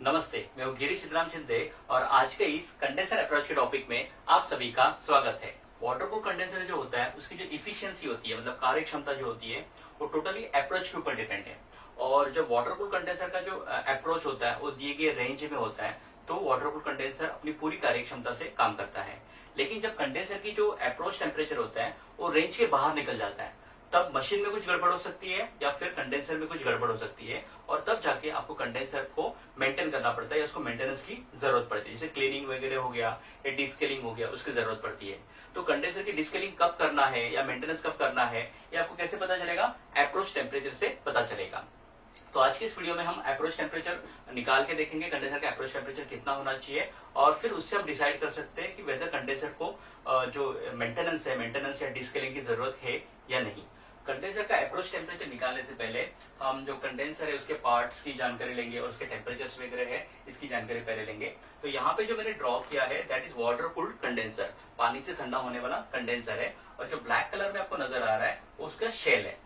नमस्ते, मैं हूँ गिरीश सिद्धराम शिंदे और आज के इस कंडेंसर अप्रोच के टॉपिक में आप सभी का स्वागत है। वाटरप्रूफ कंडेंसर जो होता है उसकी जो इफिशियंसी होती है, मतलब कार्य क्षमता जो होती है, वो टोटली अप्रोच के ऊपर डिपेंड है। और जब वाटरप्रूफ कंडेंसर का जो अप्रोच होता है वो दिए गए रेंज में होता है, तो वाटरप्रूफ कंडेंसर अपनी पूरी कार्य क्षमता से काम करता है। लेकिन जब कंडेंसर की जो अप्रोच टेम्परेचर होता है वो रेंज के बाहर निकल जाता है, तब मशीन में कुछ गड़बड़ हो सकती है या फिर कंडेंसर में कुछ गड़बड़ हो सकती है, और तब जाके आपको कंडेंसर को मेंटेन करना पड़ता है या उसको मेंटेनेंस की जरूरत पड़ती है। जैसे क्लीनिंग वगैरह हो गया या डिस्केलिंग हो गया, उसकी जरूरत पड़ती है। तो कंडेंसर की डिस्केलिंग कब करना है या मेंटेनेंस कब करना है, ये आपको कैसे पता चलेगा? अप्रोच टेम्परेचर से पता चलेगा। तो आज की इस वीडियो में हम अप्रोच टेम्परेचर निकाल के देखेंगे, कंडेंसर का अप्रोच टेम्परेचर कितना होना चाहिए, और फिर उससे हम डिसाइड कर सकते हैं कि वेदर कंडेंसर को जो मेंटेनेंस या डिस्केलिंग की जरूरत है या नहीं। कंडेंसर का अप्रोच टेम्परेचर निकालने से पहले हम जो कंडेंसर है उसके पार्ट्स की जानकारी लेंगे और उसके टेम्परेचर्स वगैरह है, इसकी जानकारी पहले लेंगे। तो यहाँ पे जो मैंने ड्रॉ किया है that is water cooled condenser, पानी से ठंडा होने वाला कंडेंसर है। और जो ब्लैक कलर में आपको नजर आ रहा है वो उसका शेल है,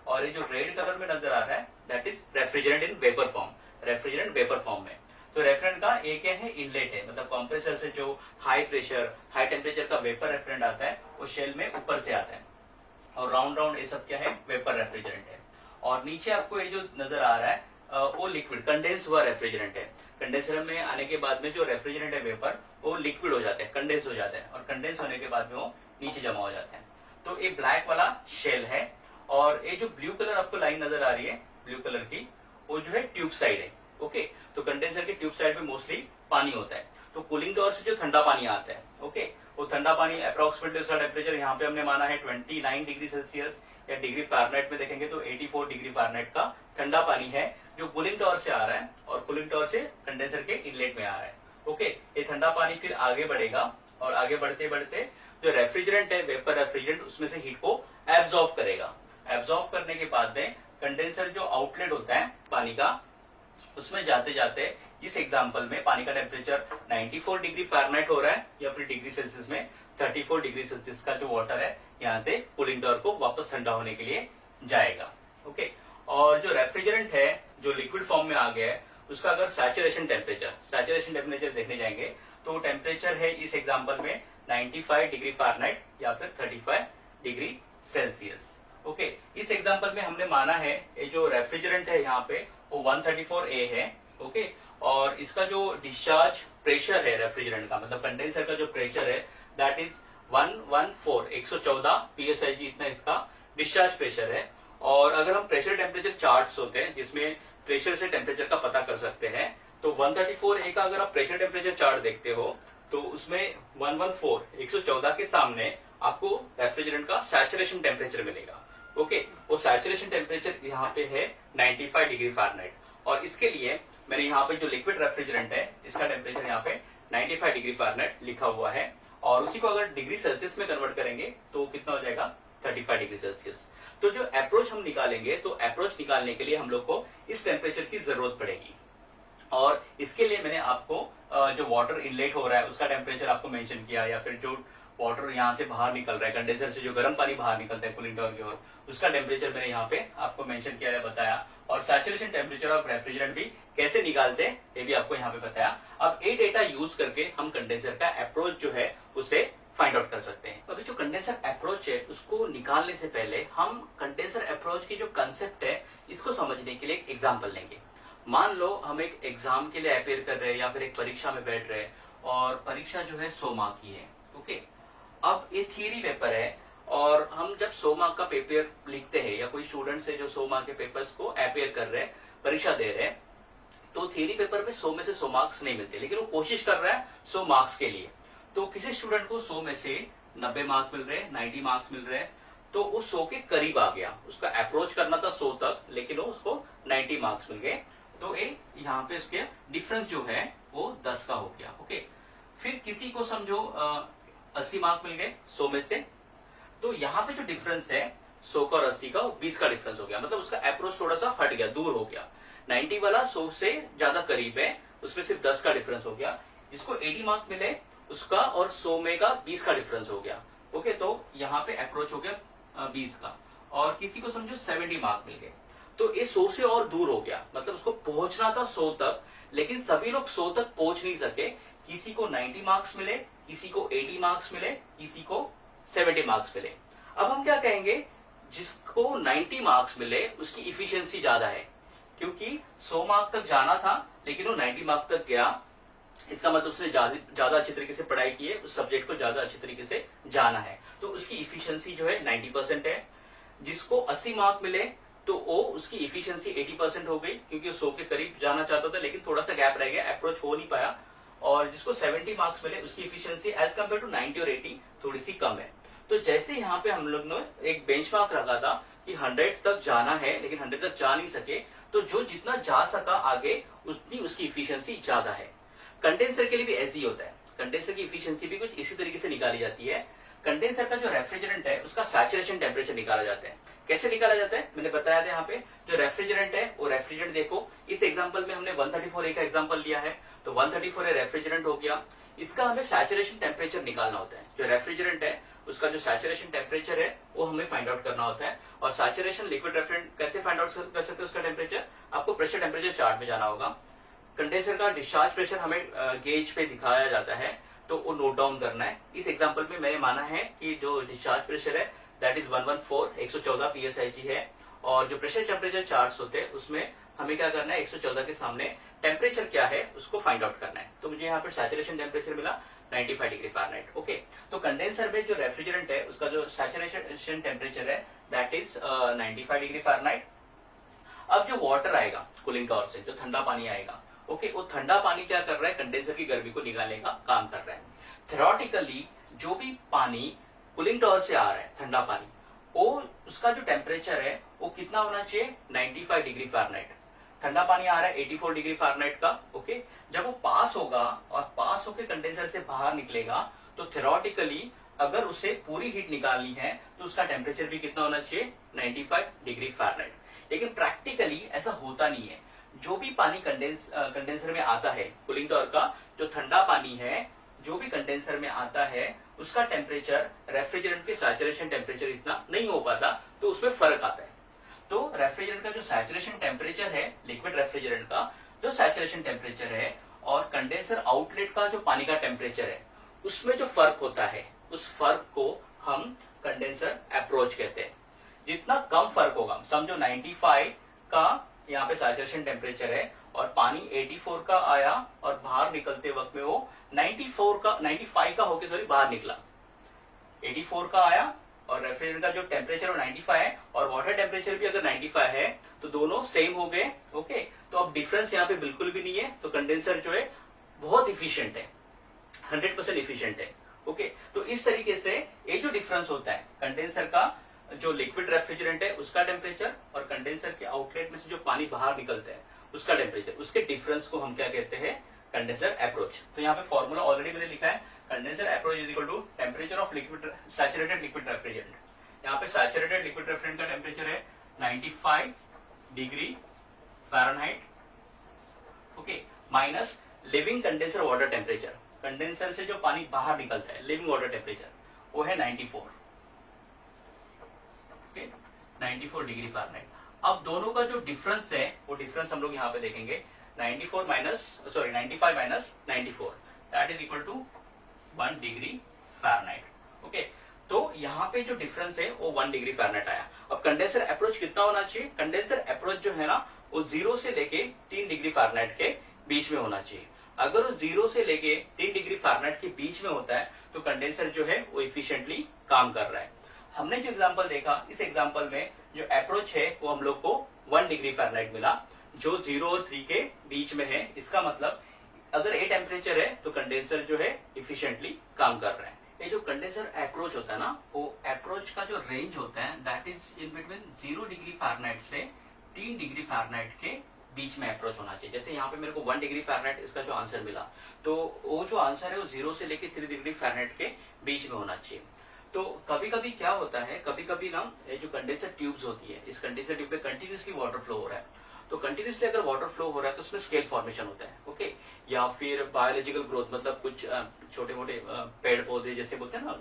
और ये जो रेड कलर में नजर आ रहा है that is refrigerant in vapour form, refrigerant vapour form में। तो रेफ्रिजरेंट का एक है इनलेट है, मतलब कंप्रेसर से जो हाई प्रेशर हाई टेम्परेचर का वेपर रेफ्रिजरेंट आता है वो शेल में ऊपर से आता है, और राउंड राउंड ये सब क्या है? वेपर रेफ्रिजरेंट है। और नीचे आपको ये जो नजर आ रहा है वो लिक्विड कंडेंस हुआ रेफ्रिजरेंट है। कंडेंसर में आने के बाद में जो रेफ्रिजरेंट है वेपर वो लिक्विड हो जाते हैं, कंडेंस हो जाते हैं, और कंडेंस होने के बाद में वो नीचे जमा हो जाते हैं। तो ये ब्लैक वाला शेल है, और ये जो ब्लू कलर आपको लाइन नजर आ रही है ब्लू कलर की, वो जो है ट्यूब साइड है। ओके, तो कंडेंसर के ट्यूब साइड में मोस्टली पानी होता है। तो कूलिंग डोर से जो ठंडा पानी आता है, ओके, वो ठंडा पानी अप्रोक्सीमेटली उसका टेम्परेचर यहाँ पे हमने माना है 29 डिग्री सेल्सियस, या डिग्री फ़ारेनहाइट में देखेंगे तो 84 डिग्री फ़ारेनहाइट का ठंडा पानी है जो कूलिंग टॉवर से आ रहा है, और कूलिंग टॉवर से कंडेंसर के इनलेट में आ रहा है। ओके, ये ठंडा पानी फिर आगे बढ़ेगा, और आगे बढ़ते बढ़ते जो रेफ्रिजरेंट है वेपर रेफ्रिजरेंट उसमें से हीट को एब्जॉर्ब करेगा। एब्जॉर्ब करने के बाद में कंडेंसर जो आउटलेट होता है पानी का, उसमें जाते जाते इस एग्जांपल में पानी का टेम्परेचर 94 डिग्री फ़ारेनहाइट हो रहा है, या फिर डिग्री सेल्सियस में 34 डिग्री सेल्सियस का जो वाटर है यहाँ से कूलिंग टॉवर को वापस ठंडा होने के लिए जाएगा। ओके, और जो रेफ्रिजरेंट है जो लिक्विड फॉर्म में आ गया है उसका अगर सैचुरेशन टेम्परेचर देखने जाएंगे तो टेम्परेचर है इस एग्जाम्पल में 95 डिग्री फ़ारेनहाइट या फिर 35 डिग्री सेल्सियस। ओके, इस एग्जांपल में हमने माना है ये जो रेफ्रिजरेंट है यहाँ पे वो 134A है। ओके, और इसका जो डिस्चार्ज प्रेशर है रेफ्रिजरेंट का, मतलब कंडेंसर का जो प्रेशर है दैट इज 114 PSIG, इतना इसका डिस्चार्ज प्रेशर है। और अगर हम प्रेशर टेम्परेचर चार्ट्स होते हैं जिसमें प्रेशर से टेम्परेचर का पता कर सकते हैं, तो 134A का अगर आप प्रेशर टेम्परेचर चार्ट देखते हो तो उसमें 114 के सामने आपको रेफ्रिजरेंट का सैचुरेशन टेम्परेचर मिलेगा। ओके, वो सैचुरेशन टेम्परेचर यहाँ पे है 95 डिग्री फ़ारेनहाइट, और इसके लिए मैंने यहाँ पे जो लिक्विड रेफ्रिजरेंट है इसका टेम्परेचर यहाँ पे 95 डिग्री फ़ारेनहाइट लिखा हुआ है, और उसी को अगर डिग्री सेल्सियस में कन्वर्ट करेंगे तो कितना हो जाएगा? 35 डिग्री सेल्सियस। तो जो अप्रोच हम निकालेंगे, तो अप्रोच निकालने के लिए हम लोग को इस टेम्परेचर की जरूरत पड़ेगी, और इसके लिए मैंने आपको जो वाटर इनलेट हो रहा है उसका टेम्परेचर आपको मेंशन किया, या फिर जो वाटर यहाँ से बाहर निकल रहा है कंडेंसर से जो गर्म पानी बाहर निकलता है कूलिंग टॉवर की ओर, उसका टेम्परेचर मैंने यहाँ पे आपको मेंशन किया है, बताया। और सैचुरेशन टेम्परेचर ऑफ रेफ्रिजरेंट भी कैसे निकालते हैं ये भी आपको यहाँ पे बताया। अब ये डेटा यूज करके हम कंडेंसर का अप्रोच जो है उसे फाइंड आउट कर सकते हैं। अभी जो कंडेंसर अप्रोच है उसको निकालने से पहले हम कंडेंसर अप्रोच की जो कंसेप्ट है इसको समझने के लिए एक एग्जाम्पल लेंगे। मान लो हम एक एग्जाम के लिए अपेयर कर रहे हैं या फिर एक परीक्षा में बैठ रहे हैं, और परीक्षा जो है 100 मार्क की है। ओके, अब ये थियरी पेपर है, और हम जब 100 मार्क का पेपर लिखते हैं या कोई स्टूडेंट से जो 100 मार्क के पेपर्स को अपेयर कर रहे हैं, परीक्षा दे रहे हैं, तो थियरी पेपर में 100 में से 100 मार्क्स नहीं मिलते, लेकिन वो कोशिश कर रहा है 100 मार्क्स के लिए। तो किसी स्टूडेंट को 100 में से 90 मार्क्स मिल रहे हैं, 90 मार्क्स मिल रहे हैं, तो वो 100 के करीब आ गया। उसका अप्रोच करना था 100 तक, लेकिन वो उसको 90 मार्क्स मिल गए। तो ये यहाँ पे उसके डिफरेंस जो है वो 10 का हो गया। ओके, फिर किसी को समझो 80 मार्क मिल गए 100 में से, तो यहाँ पे जो डिफरेंस है 100 का और 80 का, 20 का डिफरेंस हो गया, मतलब उसका अप्रोच थोड़ा सा हट गया, दूर हो गया। 90 वाला 100 से ज्यादा करीब है, उसमें सिर्फ 10 का डिफरेंस हो गया। जिसको 80 मार्क मिले उसका और 100 में का 20 का डिफरेंस हो गया। ओके, तो यहाँ पे अप्रोच हो गया 20 का। और किसी को समझो 70 मार्क मिल गए, तो ये 100 से और दूर हो गया, मतलब उसको पहुंचना था 100 तक, लेकिन सभी लोग 100 तक पहुंच नहीं सके। किसी को 90 मार्क्स मिले, किसी को 80 मार्क्स मिले, किसी को 70 मार्क्स मिले। अब हम क्या कहेंगे, जिसको 90 मार्क्स मिले उसकी इफिशियंसी ज्यादा है, क्योंकि 100 मार्क तक जाना था लेकिन वो 90 मार्क तक गया। इसका मतलब उसने ज्यादा अच्छी तरीके से पढ़ाई की है, उस सब्जेक्ट को ज्यादा अच्छी तरीके से जाना है, तो उसकी इफिशियंसी जो है 90% है। जिसको 80 मार्क मिले तो वो उसकी इफिशियंसी 80% हो गई, क्योंकि वो 100 के करीब जाना चाहता था लेकिन थोड़ा सा गैप रह गया, अप्रोच हो नहीं पाया। और जिसको 70 मार्क्स मिले उसकी इफिशियंसी एज कम्पेयर टू 90 और 80 थोड़ी सी कम है। तो जैसे यहाँ पे हम लोग ने एक बेंचमार्क रखा था कि 100 तक जाना है लेकिन 100 तक जा नहीं सके, तो जो जितना जा सका आगे उतनी उसकी इफिशियंसी ज्यादा है। कंडेंसर के लिए भी ऐसे ही होता है, कंडेंसर की इफिशियंसी भी कुछ इसी तरीके से निकाली जाती है। कंडेंसर का जो रेफ्रिजरेंट है उसका सैचुरेशन टेम्परेचर निकाला जाता है। कैसे निकाला जाता है मैंने बताया था। यहाँ पे जो रेफ्रिजरेंट है वो रेफ्रिजरेंट देखो, इस एग्जांपल में हमने 134A का एग्जांपल लिया है, तो 134A रेफ्रिजरेंट हो गया। इसका हमें सैचुरेशन टेम्परेचर निकालना होता है। जो रेफ्रिजरेंट है उसका जो सैचुरेशन टेम्परेचर है वो हमें फाइंड आउट करना होता है। और सैचुरेशन लिक्विड रेफ्रिजरेंट कैसे फाइंड आउट कर सकते हैं उसका टेम्परेचर, आपको प्रेशर टेम्परेचर चार्ट में जाना होगा। कंडेंसर का डिस्चार्ज प्रेशर हमें गेज पे दिखाया जाता है, तो वो नोट डाउन करना है। इस एग्जांपल में मैंने माना है कि जो डिस्चार्ज प्रेशर है दैट इज 114 pSig है, और जो प्रेशर टेम्परेचर चार्ट्स होते हैं उसमें हमें क्या करना है, 114 के सामने टेम्परेचर क्या है उसको फाइंड आउट करना है। तो मुझे यहाँ पर सैचुरेशन टेम्परेचर मिला 95 डिग्री फ़ारेनहाइट। ओके, तो कंडेंसर में जो रेफ्रिजरेंट है उसका जो सैचुरेशन टेम्परेचर है दैट इज 95 डिग्री फ़ारेनहाइट। अब जो वाटर आएगा कूलिंग टॉवर से, जो ठंडा पानी आएगा, ओके, वो ठंडा पानी क्या कर रहा है, कंडेंसर की गर्मी को निकालने का काम कर रहा है। थ्योरेटिकली जो भी पानी कूलिंग टॉवर से आ रहा है, ठंडा पानी, वो उसका जो टेम्परेचर है वो कितना होना चाहिए, 95 डिग्री फ़ारेनहाइट। ठंडा पानी आ रहा है 84 डिग्री फ़ारेनहाइट का। ओके, जब वो पास होगा और पास होकर कंडेंसर से बाहर निकलेगा, तो थ्योरेटिकली अगर उसे पूरी हीट निकालनी है तो उसका टेम्परेचर भी कितना होना चाहिए, 95 डिग्री फ़ारेनहाइट। लेकिन प्रैक्टिकली ऐसा होता नहीं है। जो भी पानी कंडेंसर में आता है कूलिंग टॉवर का, जो ठंडा पानी है जो भी कंडेंसर में आता है उसका टेम्परेचर रेफ्रिजरेंट के सैचुरेशन टेम्परेचर इतना नहीं हो पाता, तो उसमें फर्क आता है। तो रेफ्रिजरेंट का जो सैचुरेशन टेम्परेचर है, लिक्विड रेफ्रिजरेंट का जो सैचुरेशन टेम्परेचर है, और कंडेंसर आउटलेट का जो पानी का टेम्परेचर है, उसमें जो फर्क होता है उस फर्क को हम कंडेंसर अप्रोच कहते हैं। जितना कम फर्क होगा, समझो 95 का यहाँ पे सैचुरेशन टेम्परेचर है और पानी 84 का आया और बाहर निकलते वक्त में वो 95 का होके सॉरी बाहर निकला, 84 का आया और रेफ्रिजरेंट का जो टेम्परेचर वो 95 है और वाटर टेम्परेचर भी अगर 95 है तो दोनों सेम हो गए। ओके, तो अब डिफरेंस यहाँ पे बिल्कुल भी नहीं है, तो कंडेंसर जो है बहुत इफिशियंट है, 100% इफिशियंट है। ओके, तो इस तरीके से ये जो डिफरेंस होता है कंडेंसर का जो लिक्विड रेफ्रिजरेंट है उसका टेम्परेचर और कंडेंसर के आउटलेट में से जो पानी बाहर निकलता है उसका टेम्परेचर, उसके डिफरेंस को हम क्या कहते हैं, कंडेंसर अप्रोच। तो यहाँ पे फॉर्मूला ऑलरेडी मैंने लिखा है, condenser approach is equal to temperature of liquid saturated liquid refrigerant. यहाँ पे सैचुरेटेड लिक्विड रेफ्रिजरेंट का टेम्परेचर है 95 degree Fahrenheit. Okay, minus leaving condenser water temperature, condenser से जो पानी बाहर निकलता है लिविंग वाटर टेम्परेचर वो है 94 डिग्री फ़ारेनहाइट। अब दोनों का जो डिफरेंस है वो डिफरेंस हम लोग यहाँ पे देखेंगे, 95 minus 94 that is equal to 1 degree Fahrenheit. Okay, तो यहाँ पे जो डिफरेंस है वो 1 डिग्री फ़ारेनहाइट आया। अब कंडेंसर अप्रोच कितना होना चाहिए, कंडेंसर अप्रोच जो है ना वो 0 से लेके 3 डिग्री फ़ारेनहाइट के बीच में होना चाहिए। अगर वो 0 से लेके 3 डिग्री फ़ारेनहाइट के बीच में होता है तो कंडेंसर जो है वो इफिशिएंटली काम कर रहा है। हमने जो एग्जांपल देखा, इस एग्जांपल में जो अप्रोच है वो हम लोग को 1 डिग्री फ़ारेनहाइट मिला, जो 0 और 3 के बीच में है। इसका मतलब अगर ये टेम्परेचर है तो कंडेंसर जो है इफिशिएंटली काम कर रहा है। ये जो कंडेंसर अप्रोच होता है ना, वो अप्रोच का जो रेंज होता है that is in between 0 degree Fahrenheit से 3 डिग्री फ़ारेनहाइट के बीच में अप्रोच होना चाहिए। जैसे यहाँ पे मेरे को 1 डिग्री फ़ारेनहाइट इसका जो आंसर मिला, तो वो जो आंसर है वो 0 से लेके 3 डिग्री फ़ारेनहाइट के बीच में होना चाहिए। तो कभी कभी क्या होता है, कभी कभी ना ये जो कंडेंसर ट्यूब्स होती है, इस कंडेंसर ट्यूब पे कंटिन्यूसली वाटर फ्लो हो रहा है, तो कंटिन्यूसली अगर वाटर फ्लो हो रहा है तो उसमें स्केल फॉर्मेशन होता है, ओके। या फिर बायोलॉजिकल ग्रोथ, मतलब कुछ छोटे मोटे पेड़ पौधे जैसे बोलते हैं ना,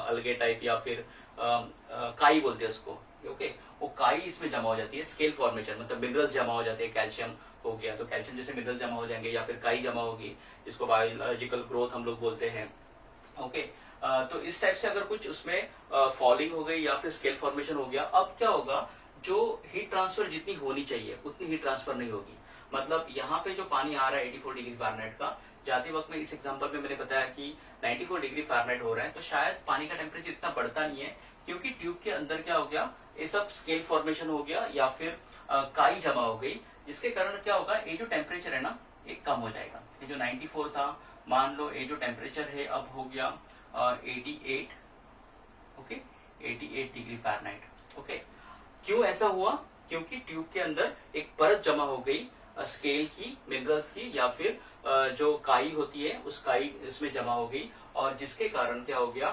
अलगे टाइप, या फिर काई बोलते हैं उसको, ओके। वो काई इसमें जमा हो जाती है, स्केल फॉर्मेशन मतलब मिनरल्स जमा हो जाते हैं, कैल्शियम हो गया तो कैल्शियम जैसे मिनरल जमा हो जाएंगे, या फिर काई जमा होगी, जिसको बायोलॉजिकल ग्रोथ हम लोग बोलते हैं, ओके। तो इस टाइप से अगर कुछ उसमें फॉलिंग हो गई या फिर स्केल फॉर्मेशन हो गया, अब क्या होगा, जो हीट ट्रांसफर जितनी होनी चाहिए उतनी हीट ट्रांसफर नहीं होगी। मतलब यहाँ पे जो पानी आ रहा है 84 डिग्री फ़ारेनहाइट का, जाते वक्त में इस एग्जांपल में मैंने बताया कि 94 डिग्री फ़ारेनहाइट हो रहा है, तो शायद पानी का टेम्परेचर इतना बढ़ता नहीं है, क्योंकि ट्यूब के अंदर क्या हो गया, ये सब स्केल फॉर्मेशन हो गया या फिर काई जमा हो गई, जिसके कारण क्या होगा, ये जो टेम्परेचर है ना, ये कम हो जाएगा। ये जो 94 था, मान लो ये जो टेम्परेचर है अब हो गया 88, ओके, 88 डिग्री फ़ारेनहाइट, ओके। क्यों ऐसा हुआ, क्योंकि ट्यूब के अंदर एक परत जमा हो गई स्केल की, मिनरल्स की, या फिर जो काई होती है उस काई इसमें जमा हो गई, और जिसके कारण क्या हो गया,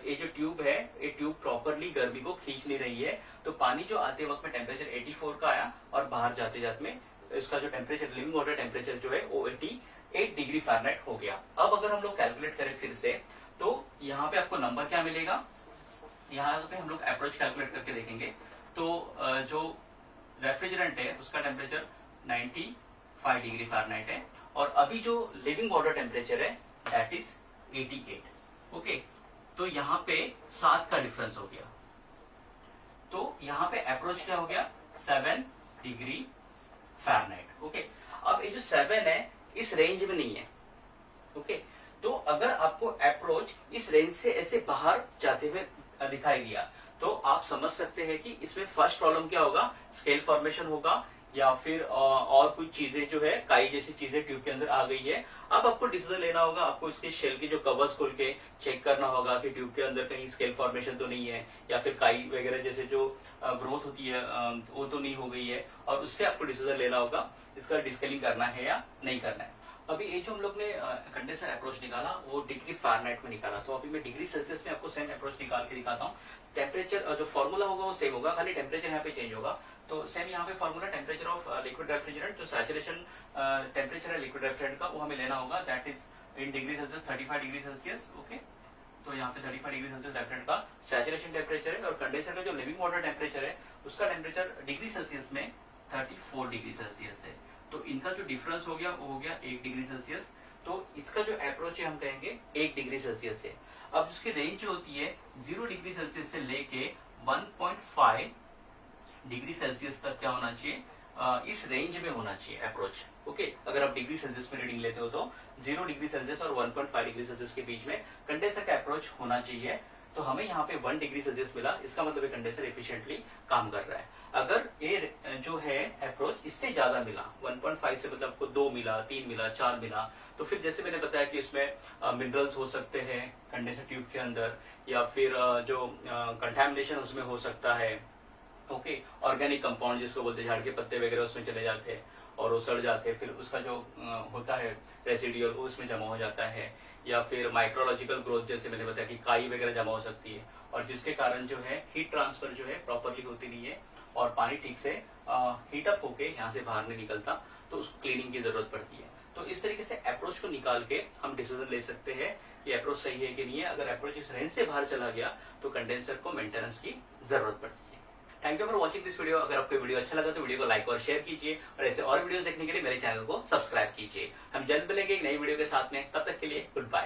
ये जो ट्यूब है, ये ट्यूब प्रॉपरली गर्मी को खींच नहीं रही है, तो पानी जो आते वक्त में टेम्परेचर 84 का आया, और बाहर जाते जाते में इसका जो टेम्परेचर, लिविंग वाटर टेम्परेचर जो है वो 88 डिग्री फ़ारेनहाइट हो गया। अब अगर हम लोग कैलकुलेट करें फिर से, तो यहाँ पे आपको नंबर क्या मिलेगा, यहाँ पे हम लोग अप्रोच कैलकुलेट करके देखेंगे, तो जो रेफ्रिजरेंट है उसका टेम्परेचर 95 डिग्री फ़ारेनहाइट है, और अभी जो लिविंग वाटर टेम्परेचर है दैट इज 88, ओके। तो यहाँ पे 7 का डिफरेंस हो गया, तो यहाँ पे अप्रोच क्या हो गया, 7 डिग्री फ़ारेनहाइट, ओके। अब ये जो 7 है इस रेंज में नहीं है, ओके। तो अगर आपको अप्रोच इस रेंज से ऐसे बाहर जाते हुए दिखाई दिया, तो आप समझ सकते हैं कि इसमें फर्स्ट प्रॉब्लम क्या होगा, स्केल फॉर्मेशन होगा, या फिर और कुछ चीजें जो है, काई जैसी चीजें ट्यूब के अंदर आ गई है। अब आपको डिसीजन लेना होगा, आपको इसके शेल के जो कवर्स खोल के चेक करना होगा कि ट्यूब के अंदर कहीं स्केल फॉर्मेशन तो नहीं है, या फिर काई वगैरह जैसे जो ग्रोथ होती है वो तो नहीं हो गई है, और उससे आपको डिसीजन लेना होगा इसका डिस्केलिंग करना है या नहीं करना है। अभी ये जो हम लोग ने कंडेंसर अप्रोच निकाला वो डिग्री फ़ारेनहाइट में निकाला, तो अभी मैं डिग्री सेल्सियस में आपको सेम अप्रोच निकाल के दिखाता हूँ। टेम्परेचर जो फॉर्मूला होगा वो सेम होगा, खाली टेम्परेचर यहाँ पे चेंज होगा। तो सेम यहाँ पे formula, temperature of liquid refrigerant, जो सैचुरेशन टेम्परेचर है लिक्विड रेफ्रिजरेंट का, वो हमें लेना होगा, that is in degree Celsius 35 degree Celsius, okay. तो यहाँ पे 35 डिग्री सेल्सियस रेफ्रिजरेंट का सैचुरेशन टेम्परेचर है, और कंडेंसर का जो लिविंग वाटर टेम्परेचर है उसका टेम्परेचर डिग्री सेल्सियस में 34 डिग्री सेल्सियस है। तो इनका जो डिफरेंस हो गया वो हो गया 1 डिग्री सेल्सियस। तो इसका जो अप्रोच है हम कहेंगे 1 डिग्री सेल्सियस है। अब उसकी रेंज जो होती है 0 डिग्री सेल्सियस से लेके 1.5 डिग्री सेल्सियस तक क्या होना चाहिए, इस रेंज में होना चाहिए अप्रोच, ओके। अगर आप डिग्री सेल्सियस में रीडिंग लेते हो तो 0 डिग्री सेल्सियस और 1.5 डिग्री सेल्सियस के बीच में कंडेंसर का अप्रोच होना चाहिए। तो हमें यहाँ पे 1 डिग्री सेल्सियस मिला, इसका मतलब ये कंडेंसर एफिशिएंटली काम कर रहा है। अगर ये जो है अप्रोच इससे ज्यादा मिला, 1.5 से मतलब आपको 2 मिला, 3 मिला, 4 मिला, तो फिर जैसे मैंने बताया कि इसमें मिनरल्स हो सकते हैं कंडेंसर ट्यूब के अंदर, या फिर जो कंटामिनेशन उसमें हो सकता है, ओके। ऑर्गेनिक कंपाउंड जिसको बोलते हैं, झाड़ के पत्ते वगैरह उसमें चले जाते हैं और वो सड़ जाते हैं, फिर उसका जो होता है रेसिड्यूअल वो उसमें जमा हो जाता है, या फिर माइक्रोलॉजिकल ग्रोथ जैसे मैंने बताया कि काई वगैरह जमा हो सकती है, और जिसके कारण जो है हीट ट्रांसफर जो है प्रॉपरली होती नहीं है, और पानी ठीक से हीट अप होके यहाँ से बाहर नहीं निकलता, तो उसको क्लीनिंग की जरूरत पड़ती है। तो इस तरीके से अप्रोच को निकाल के हम डिसीजन ले सकते हैं कि अप्रोच सही है कि नहीं है। अगर अप्रोच इस रेंज से बाहर चला गया तो कंडेंसर को मेंटेनेंस की जरूरत पड़ती है। Thank you for watching this video. अगर आपको वीडियो अच्छा लगा तो वीडियो को लाइक और शेयर कीजिए, और ऐसे और वीडियो देखने के लिए मेरे चैनल को सब्सक्राइब कीजिए। हम जल्द मिलेंगे एक नई वीडियो के साथ में, तब तक के लिए गुड बाय।